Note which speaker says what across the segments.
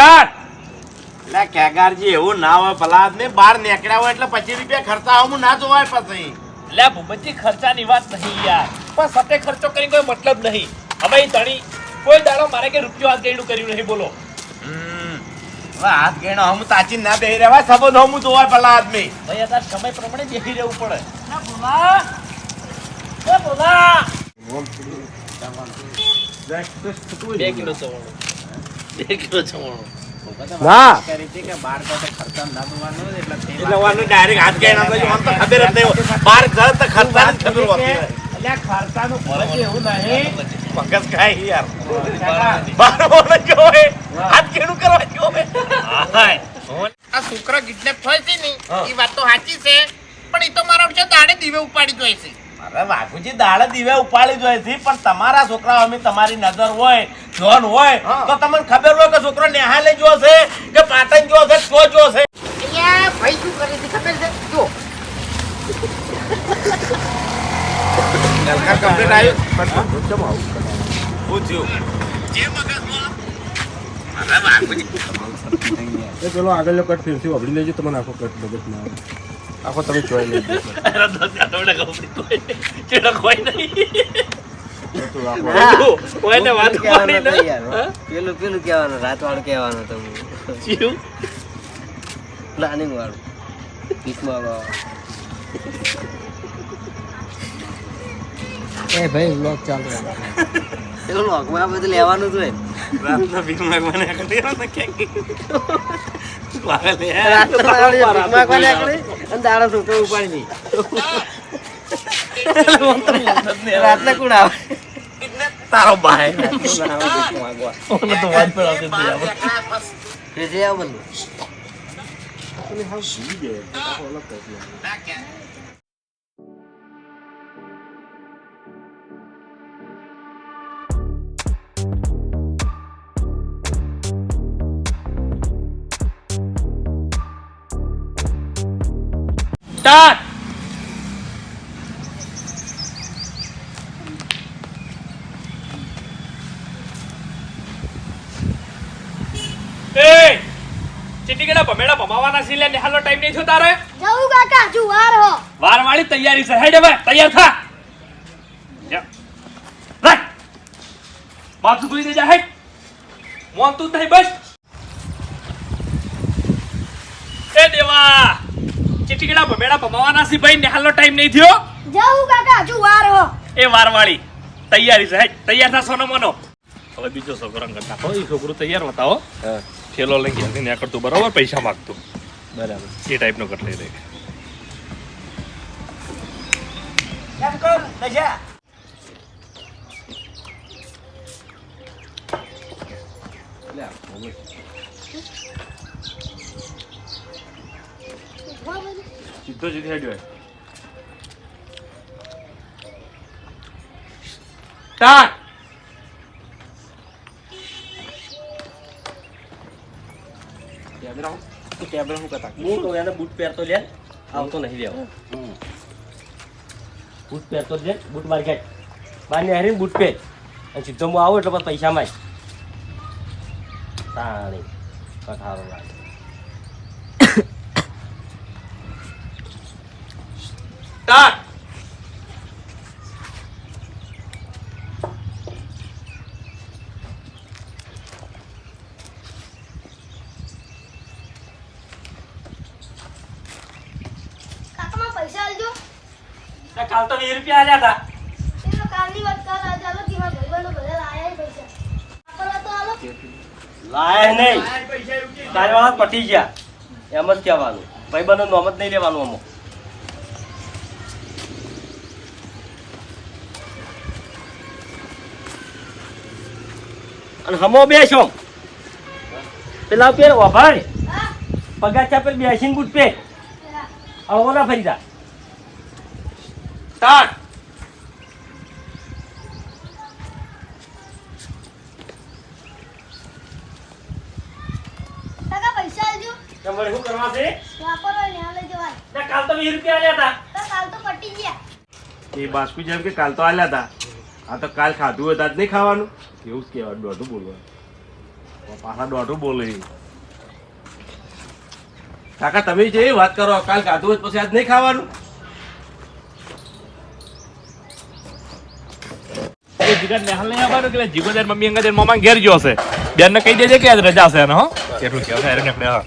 Speaker 1: Start.
Speaker 2: એટલે કેગારજી એવું ના હોય ભલા આદમી બહાર નીકળ્યા હોય એટલે 25 રૂપિયા ખર્ચા હું ના જોવાય પછી.
Speaker 1: એટલે ભૂપતજી ખર્ચાની વાત નહીં યાર, પણ સતે ખર્ચો કરી કોઈ મતલબ નહીં. હવે ઈ તણી કોઈ દાડો મારે કે રૂપિયો હાથ ગેડું કર્યું નહીં. બોલો
Speaker 2: હવે હાથ ગેણો હું તાચી ના બેહી રહેવાય સંબંધ હું જોવાય ભલા આદમી.
Speaker 1: ભાઈ અત્યારે સમય પ્રમાણે બેસી રહેવું પડે. ના બોલા એ બોલા 2 કિલો ચવાણું 2 કિલો ચવાણું
Speaker 2: ના કરી હતી કે બહાર તો ખર્ચા ના જોવાનું એટલે વાનું ડાયરેક્ટ હાથ ગેણા તો આમ તો ખબર જ નહીં બહાર જર તો ખર્ચા જ ખબર હોતી એટલે ખર્ચાનું ફરક એવું નહીં મગજ કાઈ યાર બહાર બોલે જો હે હાથ ગેણું કરવા જો હે હા
Speaker 3: આ છોકરો કિડનેપ થાય છે ને એ વાત તો સાચી છે, પણ એ તો મારા છે દાડે દીવે ઉપાડી જોઈ છે.
Speaker 2: અરે વાઘુજી દાડે દીવે ઉપાડી જોઈ છે, પણ તમારા છોકરા અમે તમારી નજર હોય જોન હોય તો તમને ખબર હોય કે છોકરો નેહાલે જો છે કે પાટણ જો છે તો જો છે.
Speaker 3: અહીંયા ભાઈ શું કરે છે ખબર છે? જો
Speaker 2: નલકા કમ્પ્લીટ આવ્યો પણ ચમ આવું પૂછ્યું જે મગજમાં અરે વાઘુજી
Speaker 4: એ પેલો આગળનો કટ ફેરથી વાપરી લેજો તમને આખો કટ મગજમાં આખો તમે જોઈ લેજો.
Speaker 1: અરે દસ કાઢોડે ગૌરી કોઈ ચેડો કોઈ નહીં. કોઈને વાત કરી ન
Speaker 5: પેલું કહેવાનું રાત વાળું કહેવાનું તમે
Speaker 1: જીવ
Speaker 5: પ્લાનિંગ વાળું પીસમાં
Speaker 4: એ ભાઈ વ્લોગ ચાલુ
Speaker 5: પેલું લોકમાં બધું લેવાનું જ હોય.
Speaker 2: રાતના ભીમા મને કર્યો ને કે પાગલ
Speaker 5: દાડા છોકરો ઉપાડી નહીં રાતના કોણ આવે
Speaker 2: તારો ભાઈ
Speaker 1: ઓને તો વાત પર આવતી હતી યાર.
Speaker 5: જે આવ બધું
Speaker 1: સ્ટાર્ટ. એ ચીટીકડા ભમેડા ભમાવાના છે લે નિહાલનો ટાઈમ નહીં થયો તારે.
Speaker 6: જાઉં કાકા હજુ વાર હો.
Speaker 1: વારવાળી તૈયારી છે. હેડ હવે તૈયાર થા. જા રાખ માથું ધોઈ દેજા. હેડ મોન તું નહીં બસ. એ દેવા ચીટીકડા ભમેડા ભમાવાના છે ભાઈ, નિહાલનો ટાઈમ નહીં થયો.
Speaker 6: જાઉં કાકા હજુ વાર હો.
Speaker 1: એ વારવાળી તૈયારી છે. હેડ તૈયાર થા સોનો મોનો. હવે બીજો છોકરો કરતા હો, એ છોકરો તૈયાર બતાવો. થેલો લઈ ગયા ને કરતું બરોબર, પૈસા માંગતું
Speaker 5: બરાબર
Speaker 1: એ ટાઈપનો કટ લઈ લે.
Speaker 2: કેમ કર દજા
Speaker 1: સીધો સીધી હેડ્યો. સ્ટાર્ટ.
Speaker 5: કેમેરા હું કરતા હું તો એને બૂટ પહેરતો લે આવતો નહીં લેવો બૂટ પહેરતો લે બૂટ મારી ગાય બહાર ને હારીને બૂટ પહેર અને સીધો હું આવું એટલે પછી પૈસા માં તાણી કઠારો લાગે
Speaker 1: સ્ટાર્ટ.
Speaker 6: કાકા માં પૈસા આલજો.
Speaker 1: કાલ તો 20 રૂપિયા આલ્યા હતા.
Speaker 6: એનો કાલની વાત કાલ આજે આલો કે મારા ભાઈબંધો બધા લાયા છે પૈસા. વાપરવા તો આલો.
Speaker 5: લાય નહીં તારે વાળા પટી ગયા એમ જ કહેવાનું ભાઈબંધો નોમ જ નહીં લેવાનું અમુક અને હમો બેસો પેલા પેર ઓભાડ
Speaker 6: હા.
Speaker 5: પગાર ચાપેલ બેસીને બૂટ પે આવો ના ફરી જા
Speaker 1: સ્ટાર્ટ.
Speaker 6: કાકા પૈસા આલજો.
Speaker 5: તમારે શું કરવા છે
Speaker 6: વાપરવા ને લઈ જવાય.
Speaker 5: ના કાલ તો 20 રૂપિયા આલ્યા હતા
Speaker 6: તો કાલ તો પટી ગયા.
Speaker 4: એ બાસ્કુ જેમ કે કાલ તો આલ્યા હતા, આ તો કાલ ખાધું હોય તો આજ નહીં ખાવાનું એવું જ કહેવાનું, દોઢું બોલવાનું.
Speaker 2: પાછા દોઢું બોલે. કાકા તમે જે વાત કરો, કાલ ખાધું હોય પછી આજ નહીં ખાવાનું?
Speaker 1: જીગર નેહાલ નહીં આવવાનું કે જીગોદર મમ્મી અંગા મામા ઘેર ગયો હશે. બેન ને કહી દેજે કે આજ રજા છે ને હો. કેટલું કેવું છે ને હા.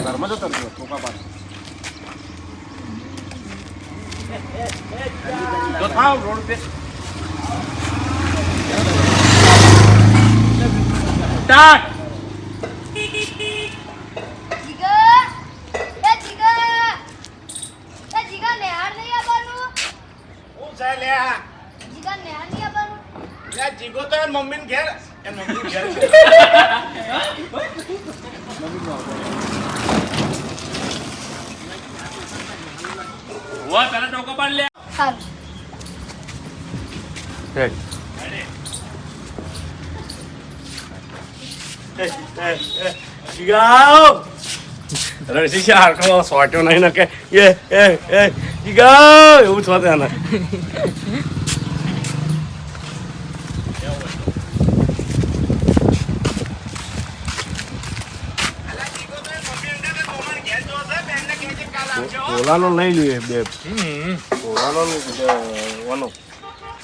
Speaker 4: ઘરમાં જતો રહ્યો ટોકા પાડે.
Speaker 2: તો થાવ રોડ પે સ્ટાર્ટ.
Speaker 6: જીગર નેહાર નહીં આવવાનું.
Speaker 2: હું છે લે આ?
Speaker 6: જીગર નેહાર નહીં આવવાનું.
Speaker 2: લે જીગો તો એન મમ્મીને ઘેર, એન મમ્મીને ઘેર છે.
Speaker 1: વા પેલા ટોકો પાડ લે.
Speaker 6: સારું.
Speaker 2: રણજી છે હારકો સોટ્યો નહીં ને કે જીગાવ એવું છો તેને. ઓલાનો લઈ લઈએ બે. ઓલાનો વાનો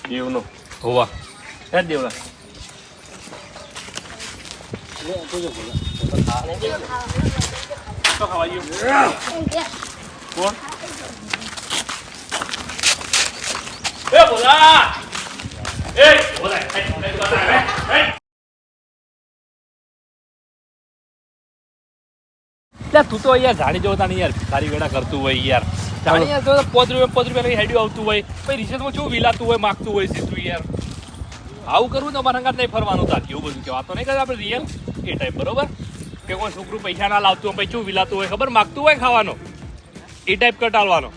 Speaker 2: દેવનો
Speaker 1: હોવા
Speaker 2: હે દેવલા.
Speaker 1: તો ખાવા ગયો. કોણ? એ બોલા. એ બોલા. તું તો યાર જાણી જોતા નહીં યાર ભિખારી વેડા કરતું હોય યાર. જાણી યાર તો 5 રૂપિયા લઈ હેડ્યું આવતું હોય પછી રિસેન્ટમાં કેવું વિલાતું હોય માગતું હોય છે તું યાર. આવું કરવું તો મારા અંગાત નહીં ફરવાનું તાર એવું બધું કહેવા તો નહીં કરે આપણે રિયલ એ ટાઈપ બરોબર કે કોઈ છોકરું પૈસા ના લાવતું હોય પછી કેવું વિલાતું હોય ખબર માગતું હોય ખાવાનો એ ટાઈપ કટાળવાનો.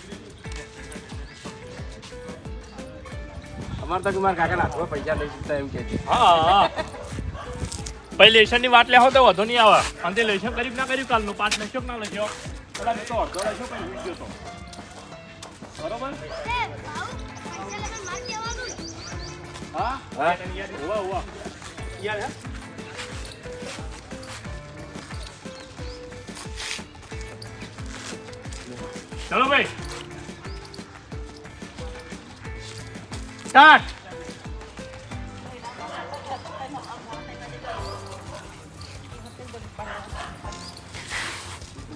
Speaker 2: અમારે તો મારા કાકા હાથમાં પૈસા લઈ શકતા એમ કે છે.
Speaker 1: હા પછી લેશનની વાત લેવો તો વધુ નહીં આવે અંતે લેશન કર્યું ના કર્યું કાલનું 5 લેશો ના લેશો પેલા મેં તો અડધો લેશો પછી વીસ ગયો તો બરોબર.
Speaker 6: એ ભાઉ, પૈસા લગન માર દેવાનું.
Speaker 1: હા
Speaker 2: હા?
Speaker 1: યાર હોવા હોવા યાર હે ચલો ભાઈ સ્ટાર્ટ.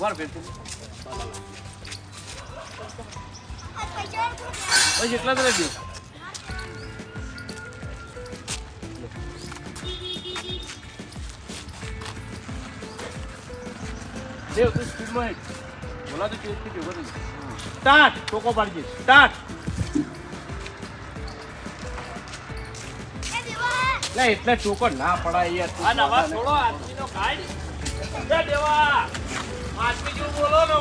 Speaker 2: વાર ફેર
Speaker 6: આ પૈસા
Speaker 2: પછી એટલા જ રહેજો.
Speaker 1: દેવ તું સ્પીડમાં હેડ બોલા તો ચેક થી ભેગો થઈ સ્ટાર્ટ ટોકો પાડજે સ્ટાર્ટ.
Speaker 6: એ દેવા.
Speaker 2: લે એટલે ચોકો ના પડાય યાર.
Speaker 1: આ નવા છોડો આદમીનો કાઢ એ દેવા આદમી જેવું બોલો ને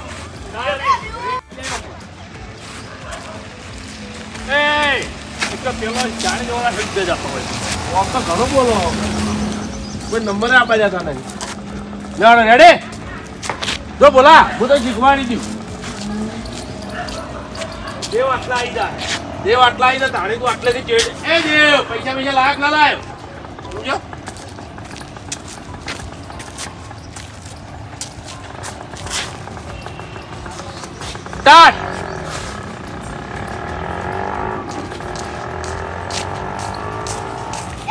Speaker 1: એ એક તો પેલો જાણી જોવાના શબ્દ જતો હોય
Speaker 2: આમ તો ઘણું બોલો. કોઈ નંબર આપવા જતા નહીં. લેવાનો રેડી? જો બોલા હું તો શીખવાડી દઉં.
Speaker 1: દેવ આટલા આવી જાય
Speaker 2: દેવ આટલા આવી તો તાણી તું આટલેથી ચેડ. એ દેવ પૈસા લાયક ના લાયો સમજો. સ્ટાર્ટ.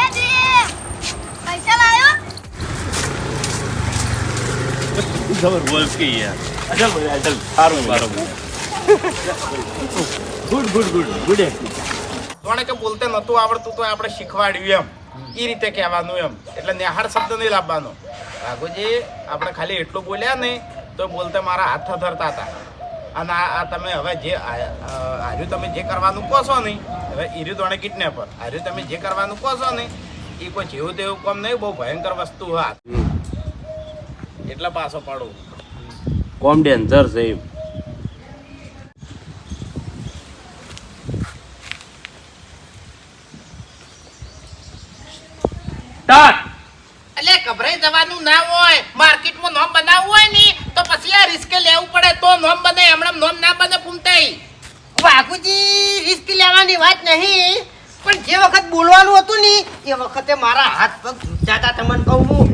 Speaker 6: એ દેવ. પૈસા લાયો?
Speaker 1: ખબર બોલ કે યાર
Speaker 2: અચલ બોલ અચલ. સારું
Speaker 1: બરોબર
Speaker 2: good good good good acting.
Speaker 3: કોણે કે બોલતે નતું આવડતું તો આપણે શીખવાડ્યું એમ એ રીતે કહેવાનું એમ એટલે નેહાર શબ્દ નહીં લાવવાનો. રાઘુજી આપણે ખાલી એટલું બોલ્યા નહીં તો બોલતે મારા હાથ થરતા હતા. અને આ તમે હવે જે હાર્યું તમે જે કરવાનું કહો છો નહીં હવે ઈર્યું તોણે કિડનેપર હાર્યું તમે જે કરવાનું કહો છો નહીં એ કોઈ જેવું તેવું કામ નહીં બહુ ભયંકર વસ્તુ હા એટલે પાછો પાડું.
Speaker 2: કોમ ડેન્જર છે એમ.
Speaker 1: સ્ટાર્ટ.
Speaker 3: એટલે ગભરાઈ જવાનું ના હોય માર્કેટમાં નોમ બનાવવું હોય ને તો પછી આ રિસ્ક લેવું પડે તો નોમ બને હમણાં નોમ ના બને પૂમતાઈ.
Speaker 7: વાઘુજી રિસ્ક લેવાની વાત નહીં પણ જે વખત બોલવાનું હતું ને એ વખતે મારા હાથ પગ ધ્રુજતા હતા તમને કહું હું.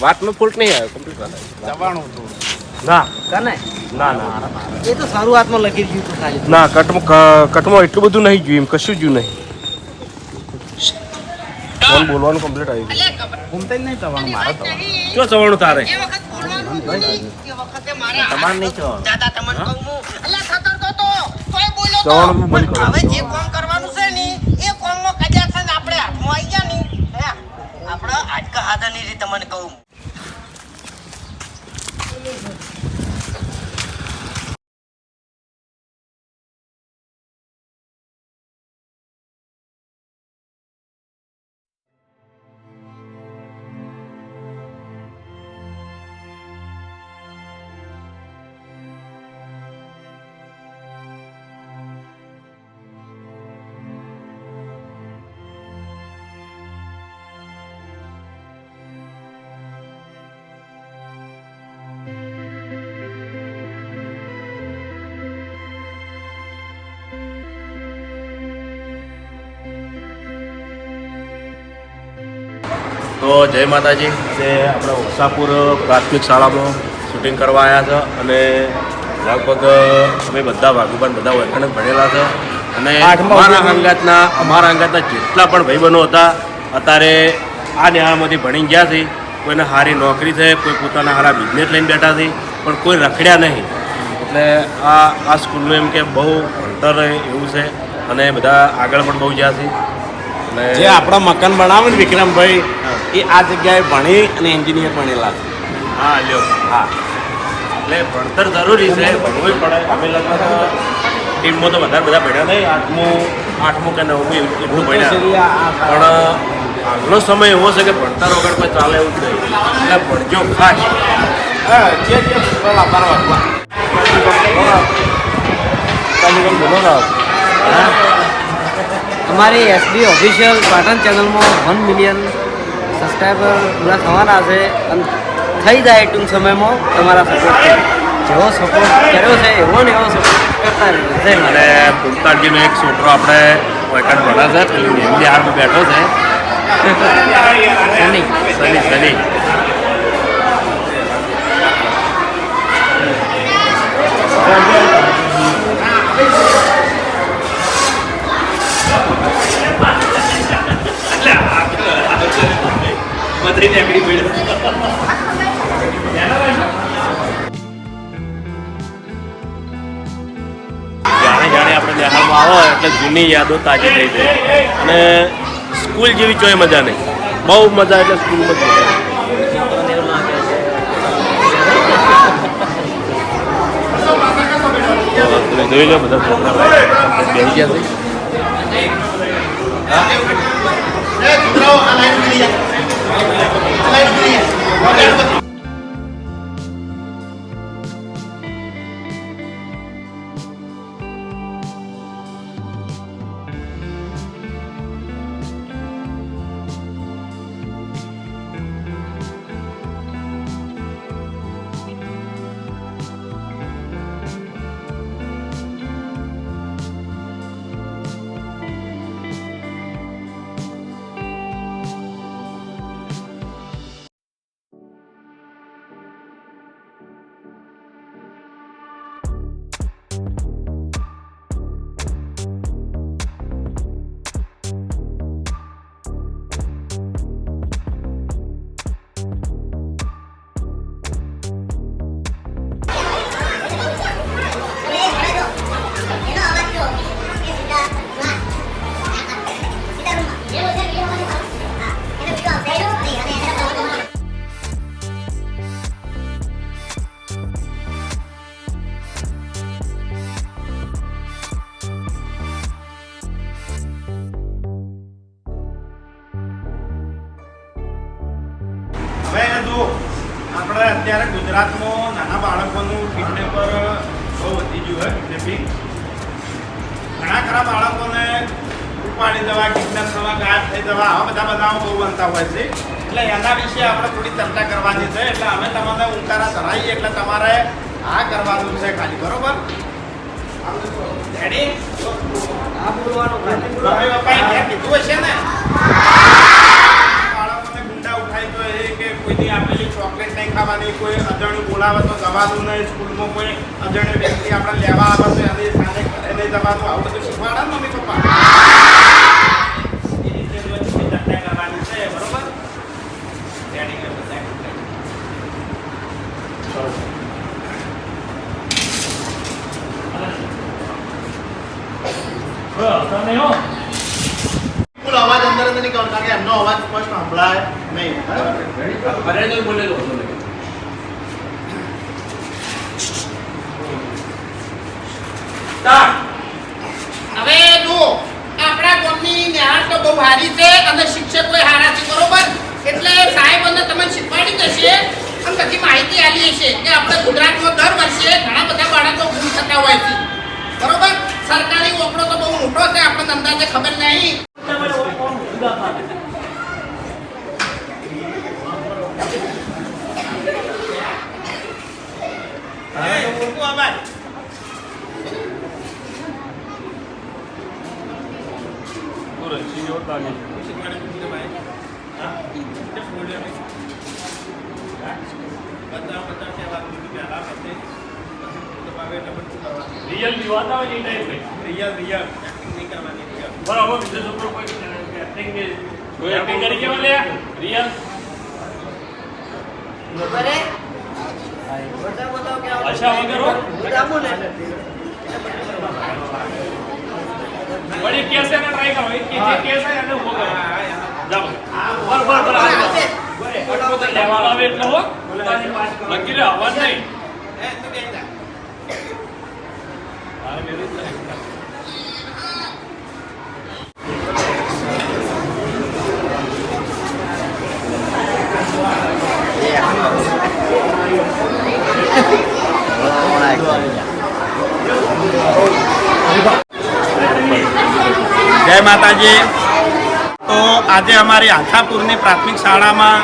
Speaker 4: વાતનો ફોલ્ટ નહીં આવ્યો કમ્પ્લીટ વાત
Speaker 3: દબાણું થોડું.
Speaker 4: ના
Speaker 7: કને
Speaker 4: ના ના
Speaker 7: એ તો શરૂઆતમાં લખી દીધું હતું ખાલી.
Speaker 4: ના કટમાં એટલું બધું નહીં જોયું એમ કશું જ નહીં ફોન બોલવાનું કમ્પ્લીટ આવી ગયું
Speaker 3: ઘૂમતા જ નહીં દબાણું મારે દબાણું.
Speaker 4: શું જવાનું તારે
Speaker 7: જે વખત બોલવાનું હતું ને એ વખતે મારા
Speaker 2: તમારે નહીં જવાનું.
Speaker 7: દાદા તમને કહું હું. અલ્યા સતર્ક હતો તોય બોલ્યો તો.
Speaker 4: જવાનું બંધ કરો.
Speaker 7: હવે જે કામ કરવાનું છે ને એ કામમાં કદાચ છે ને આપણે હાથમાં આવી ગયા ને હે આપણે આજકા હાથની રીતે તમને કહું.
Speaker 4: તો જય માતાજી તે આપણે ઓસાપુર પ્રાથમિક શાળામાં શૂટિંગ કરવા આવ્યા છે અને લગભગ અમે બધા વાઘુબાન બધા વખાણ જ ભણેલા છે અને અમારા અંગાતના જેટલા પણ ભાઈબંધો હતા અત્યારે આ નિહાળમાંથી ભણી ગયા છે. કોઈને સારી નોકરી છે, કોઈ પોતાના સારા બિઝનેસ લઈને બેઠા છે, પણ કોઈ રખડ્યા નહીં. એટલે આ સ્કૂલનું એમ કે બહુ ભણતર એવું છે અને બધા આગળ પણ બહુ ગયા છે.
Speaker 2: જે આપણા મકાન બનાવે ને વિક્રમભાઈ એ આ જગ્યાએ ભણી અને એન્જિનિયર બનેલા છે.
Speaker 4: હા લ્યો હા એટલે ભણતર જરૂરી છે, ભણવું પડે. અમે લગભગ ટીમમાં તો બધા ભણ્યા નહીં, આઠમું કે નવમું એટલું ભણ્યા, પણ આગલો સમય એવો છે કે ભણતર વગર કોઈ ચાલે એવું જ નહીં. એટલે ભણજો ખાસ.
Speaker 2: જે બોલો
Speaker 7: અમારી એસબી ઓફિશિયલ પાટણ ચેનલમાં 1 મિલિયન સબસ્ક્રાઈબર પૂરા થવાના છે અને થઈ જાય ટૂંક સમયમાં તમારા સપોર્ટથી. જેવો સપોર્ટ કર્યો છે એવો ને એવો સપોર્ટ કરતા રહેજો.
Speaker 4: અને પુલતાજીનો એક છોકરો આપણે વૈકટ ભણા છે, પેલી મહેંદી હારમાં બેઠો છે,
Speaker 7: શનિ
Speaker 4: સની. જાણે આપણે નિહાળમાં આવો એટલે જૂની યાદો તાજી થઈ જાય અને સ્કૂલ જેવી ચોય મજા નહીં. બહુ મજા એટલે સ્કૂલમાં જ મજા. તમે જોઈ લો બધા છોકરા બેસી ગયા છે.
Speaker 3: આપણે અત્યારે ગુજરાતમાં નાના બાળકોનું કિડનેપ પર બહુ વધી ગયું હોય કિડનેપિંગ. ઘણા ખરા બાળકોને ઉપાડી દેવા, કિડનેપ થવા, ગાયબ થઈ જવા, આવા બધા બનાવો બહુ બનતા હોય છે. એટલે એના વિશે આપણે થોડી ચર્ચા કરવાની છે. એટલે અમે તમને ઉંકારા ધરાવીએ એટલે તમારે આ કરવાનું છે ખાલી, બરોબર? રેડી?
Speaker 7: આ બોલવાનું ખાલી.
Speaker 3: મમ્મી પપ્પાએ ઘેર કીધું હશે ને બાળકોને ગુંડા ઉઠાય તો એ કે કોઈની આપેલી ચોકલેટ નહીં ખાવાની, કોઈ અજાણ્યું બોલાવે તો જવાનું નહીં, સ્કૂલમાં કોઈ અજાણ્યો વ્યક્તિ આપણે લેવા આવે તો એની સાથે ઘરે નહીં જવાનું, આવું બધું શીખવાડે ને મમ્મી પપ્પા. એ રીતે રોજ ચર્ચા કરવાની છે, બરોબર? રેડી કે બધા
Speaker 2: ફૂલ અવાજ અંદર અંદર નહીં કરવાનો, કારણ કે એમનો અવાજ સ્પષ્ટ સંભળાય નહીં.
Speaker 3: હવે જુઓ, આપણા ગામની નિહાળ તો બહુ ભારી છે અને શિક્ષકો સારા છે, બરોબર? એટલે સાહેબોને તમને શીખવાડી દેશે અને પછી માહિતી આપી હશે કે આપણે ગુજરાતમાં દર વર્ષે ઘણા બધા બાળકો ગુમ થતા હોય છે, બરોબર? સરકારી ઓકડો તો બહુ મોટો છે, આપણને અંદાજે ખબર નહીં.
Speaker 1: રિયલ વિવાદ આવે ને એ ટાઈપ બરાબર. બીજો છોકરો કોઈ એક્ટિંગ કરી કેવા લે રિયલ
Speaker 7: બરે બતાવો કે
Speaker 1: અચ્છા વગર હો
Speaker 7: બતાવો ને.
Speaker 1: વળી કેસ એને ટ્રાય કરો, એક જે કેસ છે એને ઉભો કરો. જાઓ બરાબર બરાબર લેવા આવે એટલે હો લગી રે અવાજ નહીં.
Speaker 3: જય માતાજી. તો આજે અમારી આથાપુરની પ્રાથમિક શાળામાં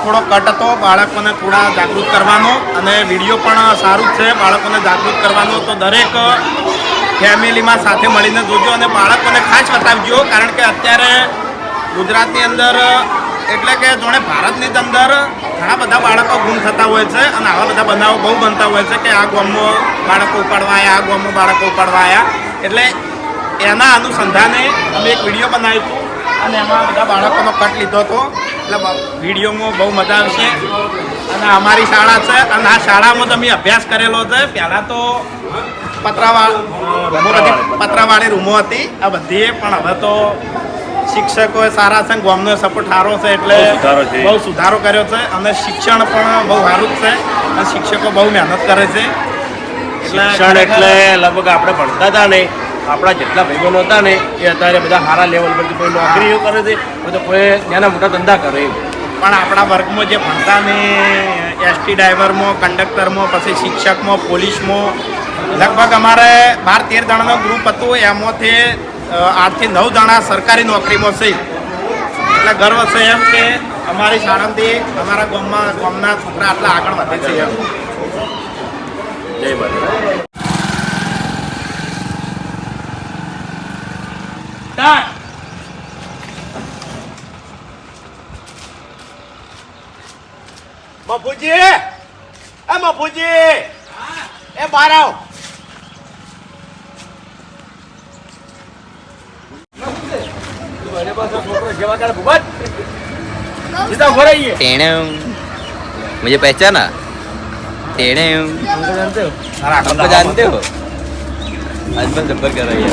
Speaker 3: થોડો કટ હતો બાળકોને થોડા જાગૃત કરવાનો, અને વિડીયો પણ સારું જ છે બાળકોને જાગૃત કરવાનો. તો દરેક ફેમિલીમાં સાથે મળીને જોજો અને બાળકોને ખાસ બતાવજો, કારણ કે અત્યારે ગુજરાતની અંદર એટલે કે જોણે ભારતની અંદર ઘણા બધા બાળકો ગુમ થતા હોય છે અને આવા બધા બનાવો બહુ બનતા હોય છે કે આ ગામમાં બાળકો ઉપાડવા આવ્યા, આ ગામમાં બાળકો ઉપાડવા આવ્યા. એટલે એના અનુસંધાને અમે એક વિડીયો બનાવ્યો હતો અને એમાં બધા બાળકોનો કટ લીધો હતો. એટલે વિડીયોમાં બહુ મજા આવશે. અને અમારી શાળા છે અને આ શાળામાં તો અમે અભ્યાસ કરેલો છે. પહેલાં તો પતરાવાળી રૂમો હતી આ બધી, પણ હવે તો શિક્ષકો સારા છે, ગામનો સપોર્ટ સારો છે, એટલે બહુ સુધારો કર્યો છે અને શિક્ષણ પણ બહુ સારું જ છે અને શિક્ષકો બહુ મહેનત કરે છે.
Speaker 4: શિક્ષણ એટલે લગભગ આપણે ભણતા હતા ને, આપણા જેટલા ભાઈબંધો હતા ને એ અત્યારે બધા સારા લેવલ પર કોઈ નોકરીઓ કરે છે, કોઈ નાના મોટા ધંધા કરે.
Speaker 3: પણ આપણા વર્ગમાં જે ભણતા ને એસટી ડ્રાઈવરમાં, કંડક્ટરમાં, પછી શિક્ષકમાં, પોલીસમાં લગભગ અમારે 12-13 જણાનો ગ્રુપ હતું. એમાંથી 8 થી 9 જણા સરકારી નોકરીમાં છે. એટલે ગર્વ છે એમ કે અમારી શાળાથી અમારા ગામના છોકરા આટલા આગળ વધે છે એમ.
Speaker 4: જય માતા.
Speaker 2: મફુજી, એ મફુજી, એ બહાર આવ.
Speaker 8: टेढ़े मुझे पहचाना टेढ़े हमको जानते हो आज मैं संपर्क कर रही है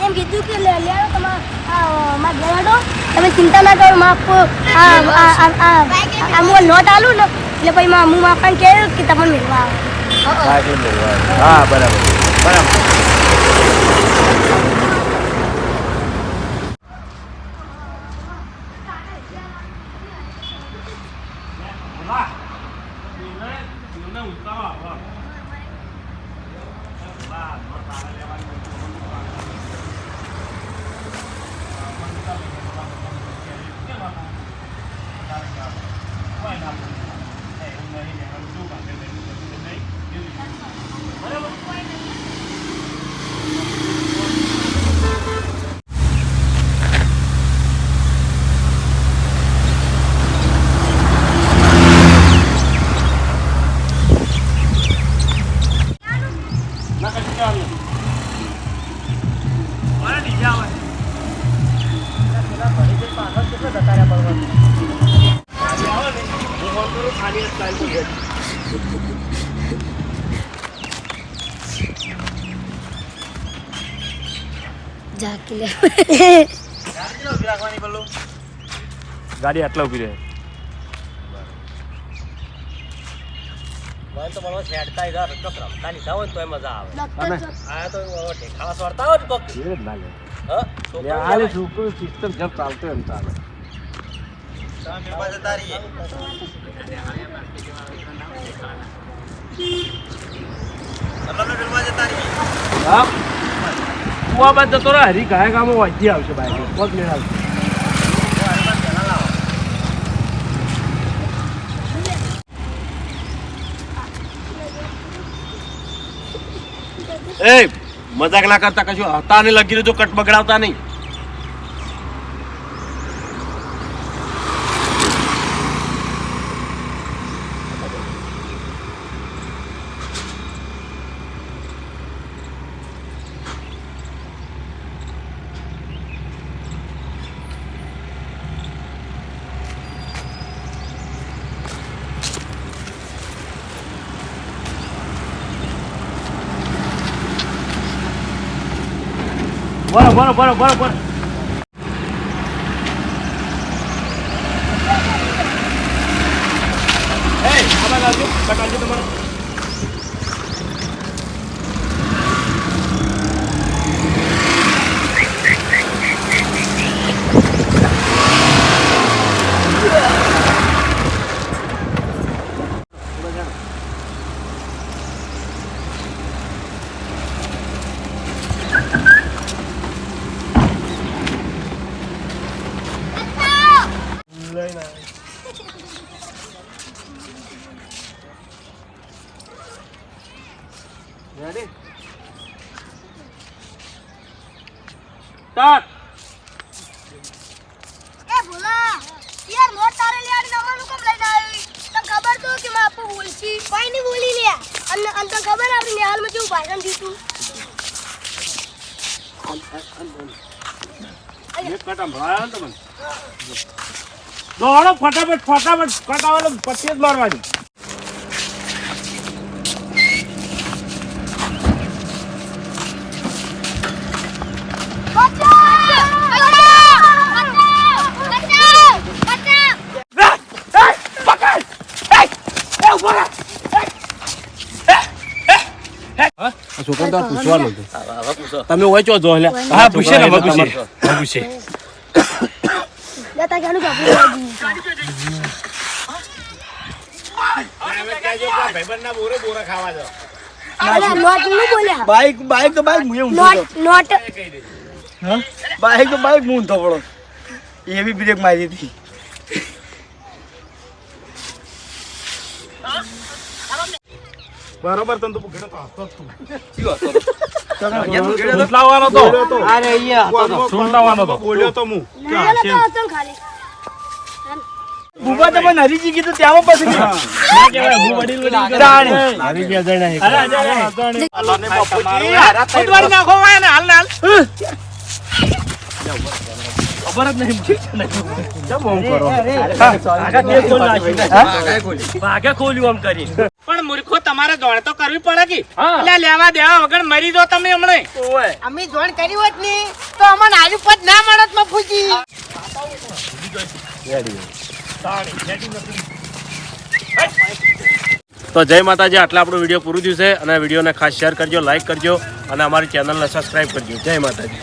Speaker 6: એમ કીધું કે લેવાનો તમારા ઘેરાડો તમે ચિંતા ના કરો હું નોટ આલું ને એટલે પછી હું માપાને કહ્યું કે તમને મેળવા આવે
Speaker 2: હા બરાબર બરાબર ગાડી આટલા ઉભી રહે
Speaker 5: મને તો મળવા છેડતા ઇધર રમતા લીધા હોય તો મજા આવે આ તો ઢેખાવા સ્વરતા હોય કોક
Speaker 2: એ જ ના લે
Speaker 5: હા
Speaker 2: આલે છોકરું સિસ્ટમ જેમ ચાલતો એમ ચાલે હા કુવા બાદ જતો રહે હરી ગાય ગામમાં વાંચી આવશે બાઈક પગ લઈને આવશે એ મજાક ના કરતા કશું હતા ને લગી રહ્યું કટ બગડાવતા નહીં બરો
Speaker 6: એ ભોલા યાર નોટ તારે લેવાની નમાનું કેમ લઈને આવી તને ખબર તો કે માં આપો બોલશી કોઈ નહીં બોલી લે અને તને ખબર આપણી હાલમાં કેવું ભાષણ દીધું
Speaker 2: એક કટા ભરાયા તમને દોડો ફટાફટ કટાવાળો પછી જ મારવાની છોકરા તો પૂછવાનું તમે હોય છો જો હા પૂછે ને પૂછે
Speaker 6: લેતા ગાનું
Speaker 2: ભાઈબંધના બોરા ખાવા દો
Speaker 6: અરે નોટ નું બોલ્યા
Speaker 7: બાઈક તો બાઈક મુએ
Speaker 6: નોટ
Speaker 7: હા બાઈક તો બાઈક મું થોડો એવી બ્રેક મારી હતી
Speaker 2: બરોબર તને તો ભૂખેડો તો હતો તું સુંટલાવાનો તો
Speaker 7: અરે અહીંયા
Speaker 2: સુંટલાવાનો તો બોલ્યો તો હું
Speaker 6: ખાલી
Speaker 7: બુબા તમે હરીજી કીધું ત્યાં પછી
Speaker 2: ના કહેવાય હું વડીલ હરી ગયા જણા હે અલ્લાહને બાપુજી હારા તૈયાર નાખો વાય ને હાલ
Speaker 5: ખબર જ નહીં ભાગે ખોલ્યું આમ કરી
Speaker 2: પણ મૂર્ખો તમારે દોડ તો કરવી પડે કે
Speaker 1: હા.
Speaker 2: એટલે લેવા દેવા વગર મરી દો તમે હમણે
Speaker 6: અમે જોણ કરી હોત ને તો અમને આજુ પદ ના મળત માં ફૂજી
Speaker 4: તો જય માતાજી, આટલા આપણો વિડીયો પૂરું થયું છે અને વિડીયોને ખાસ શેર કરજો, લાઈક કરજો અને અમારી ચેનલને સબસ્ક્રાઈબ કરજો. જય માતાજી.